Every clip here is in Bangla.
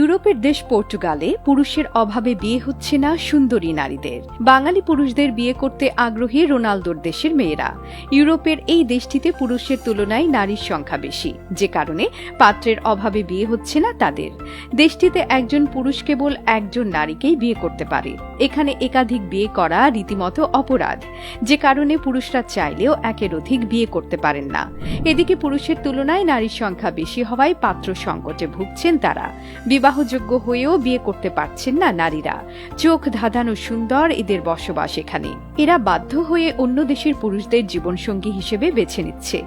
ইউরোপের দেশ পর্তুগালে পুরুষের অভাবে বিয়ে হচ্ছে না সুন্দরী নারীদের। বাঙালি পুরুষদের বিয়ে করতে আগ্রহী রোনালদোর দেশের মেয়েরা। ইউরোপের এই দেশটিতে পুরুষের তুলনায় নারীর সংখ্যা বেশি, যে কারণে পাত্রের অভাবে বিয়ে হচ্ছে না তাদের। দেশটিতে একজন পুরুষ কেবল একজন নারীকেই বিয়ে করতে পারে। এখানে একাধিক বিয়ে করা রীতিমতো অপরাধ, যে কারণে পুরুষরা চাইলেও একের অধিক বিয়ে করতে পারেন না। এদিকে পুরুষের তুলনায় নারীর সংখ্যা বেশি হওয়ায় পাত্র সংকটে ভুগছেন তারা। বিবাহযোগ্য হয়েও বিয়ে করতে পারছেন না নারীরা। চোখ ধাঁধানো সুন্দর এদের বসবাস এখানে। এরা বাধ্য হয়ে অন্য দেশের পুরুষদের জীবনসঙ্গী হিসেবে বেছে নিচ্ছে।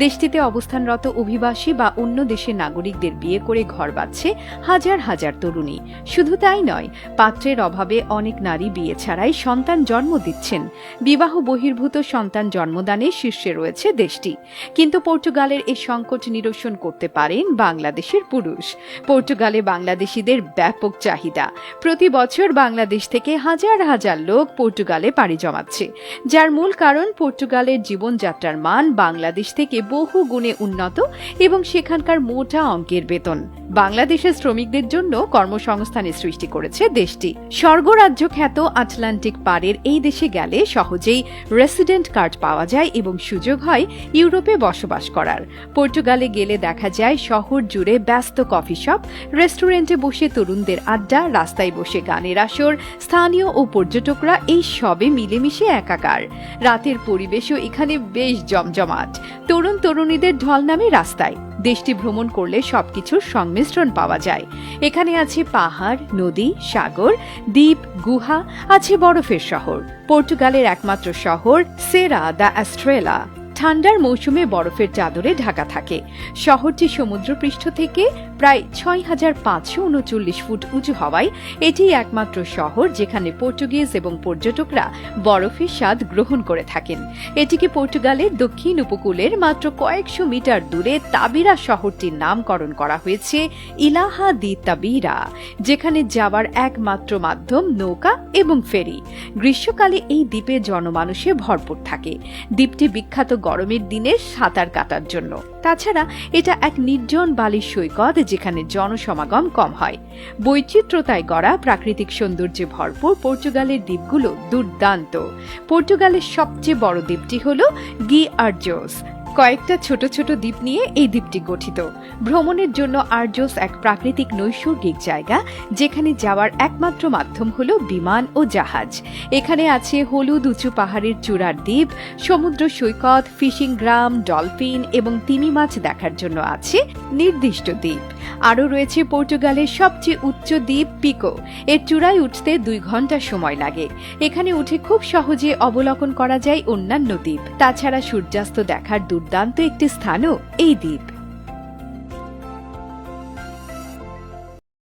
দেশটিতে অবস্থানরত অভিবাসী বা অন্য দেশের নাগরিকদের বিয়ে করে ঘর বাঁধছে হাজার হাজার তরুণী। শুধু তাই নয়, পাত্রের অভাবে অনেক নারী বিয়ে ছাড়াই সন্তান জন্ম দিচ্ছেন। বিবাহ বহির্ভূত সন্তান জন্মদানে শীর্ষে রয়েছে দেশটি। কিন্তু পর্তুগালের এই সংকট নিরসন করতে পারেন বাংলাদেশের পুরুষ। পর্তুগালে বাংলাদেশিদের ব্যাপক চাহিদা। প্রতি বছর বাংলাদেশ থেকে হাজার হাজার লোক পর্তুগালে পাড়ি জমাচ্ছে, যার মূল কারণ পর্তুগালের জীবনযাত্রার মান বাংলাদেশ থেকে বহু গুণে উন্নত এবং সেখানকার মোটা অঙ্কের বেতন বাংলাদেশের শ্রমিকদের জন্য কর্মসংস্থানের সৃষ্টি করেছে দেশটি। স্বর্গরাজ্য খ্যাত আটলান্টিক পাড়ের এই দেশে গেলে সহজেই রেসিডেন্ট কার্ড পাওয়া যায় এবং সুযোগ হয় ইউরোপে বসবাস করার। পর্তুগালে গেলে দেখা যায় শহর জুড়ে ব্যস্ত কফি শপ, রেস্টুরেন্টে বসে তরুণদের আড্ডা, রাস্তায় বসে গানের আসর, স্থানীয় ও পর্যটকরা এই সবে মিলেমিশে একাকার। রাতের পরিবেশও এখানে বেশ জমজমাট। তরুণ তরুণীদের ঢল নামে রাস্তায়। দেশটি ভ্রমণ করলে সবকিছুর সংমিশ্রণ পাওয়া যায়। এখানে আছে পাহাড়, নদী, সাগর, দ্বীপ, গুহা, আছে বরফের শহর। পর্তুগালের একমাত্র শহর সেরা দ্য এস্ট্রেলা ঠান্ডার মৌসুমে বরফের চাদরে ঢাকা থাকে। শহরটি সমুদ্রপৃষ্ঠ থেকে প্রায় ৬,৫৩৯ ফুট উঁচু হওয়ায় এটি একমাত্র শহর যেখানে পর্তুগিজ এবং পর্যটকরা বরফের স্বাদ গ্রহণ করে থাকেন। এটিকে পর্তুগালের দক্ষিণ উপকূলের মাত্র কয়েকশো মিটার দূরে তাবিরা শহরটির নামকরণ করা হয়েছে ইলাহা দি তাবিরা, যেখানে যাওয়ার একমাত্র মাধ্যম নৌকা এবং ফেরি। গ্রীষ্মকালে এই দ্বীপে জনমানুষে ভরপুর থাকে। দ্বীপটি বিখ্যাত গরমের দিনে সাঁতার কাটার জন্য। তাছাড়া এটা এক নির্জন বালির সৈকত যেখানে জনসমাগম কম হয়। বৈচিত্র্যতায় গড়া প্রাকৃতিক সৌন্দর্যে ভরপুর পর্তুগালের দ্বীপগুলো দুর্দান্ত। পর্তুগালের সবচেয়ে বড় দ্বীপটি হল গিয়ার্জোস। কয়েকটা ছোট ছোট দ্বীপ নিয়ে এই দ্বীপটি গঠিত। ভ্রমণের জন্য আর্জোস এক প্রাকৃতিক নৈসর্গিক জায়গা, যেখানে যাওয়ার একমাত্র মাধ্যম হল বিমান ও জাহাজ। এখানে আছে হলুদ উঁচু পাহাড়ের চূড়ার দ্বীপ, সমুদ্র সৈকত, ফিশিং গ্রাম, ডলফিন এবং তিমি মাছ দেখার জন্য আছে নির্দিষ্ট দ্বীপ। আরও রয়েছে পর্তুগালের সবচেয়ে উচ্চ দ্বীপ পিকো। এর চূড়ায় উঠতে 2 ঘন্টা সময় লাগে। এখানে উঠে খুব সহজে অবলোকন করা যায় অন্যান্য দ্বীপ। তাছাড়া সূর্যাস্ত দেখার দুর্দান্ত একটি স্থানও এই দ্বীপ।